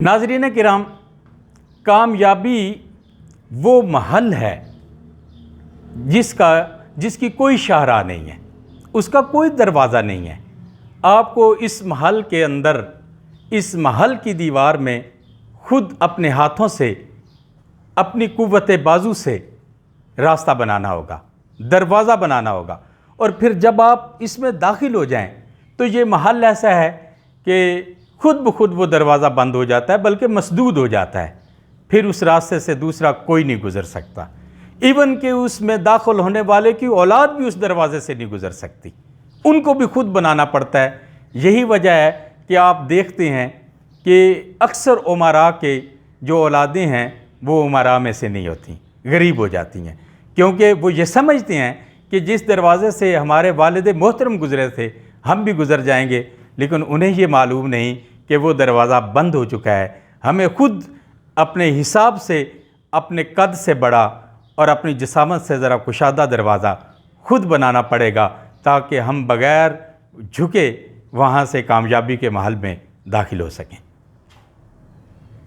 नाज़रीन किराम, कामयाबी वो महल है जिसकी कोई शाहराह नहीं है, उसका कोई दरवाज़ा नहीं है। आपको इस महल के अंदर, इस महल की दीवार में खुद अपने हाथों से, अपनी कुव्वत बाजू से रास्ता बनाना होगा, दरवाज़ा बनाना होगा। और फिर जब आप इसमें दाखिल हो जाएं तो ये महल ऐसा है कि खुद ब खुद वो दरवाज़ा बंद हो जाता है, बल्कि मसदूद हो जाता है। फिर उस रास्ते से दूसरा कोई नहीं गुज़र सकता। इवन कि उसमें दाखिल होने वाले की औलाद भी उस दरवाज़े से नहीं गुज़र सकती, उनको भी खुद बनाना पड़ता है। यही वजह है कि आप देखते हैं कि अक्सर उमरा के जो औलादें हैं वो उमरा में से नहीं होती, गरीब हो जाती हैं, क्योंकि वो ये समझते हैं कि जिस दरवाज़े से हमारे वालिद मोहतरम गुज़रे थे हम भी गुज़र जाएंगे, लेकिन उन्हें ये मालूम नहीं कि वो दरवाज़ा बंद हो चुका है। हमें खुद अपने हिसाब से, अपने कद से बड़ा और अपनी जिसामत से ज़रा कुशादा दरवाज़ा खुद बनाना पड़ेगा, ताकि हम बग़ैर झुके वहाँ से कामयाबी के महल में दाखिल हो सकें।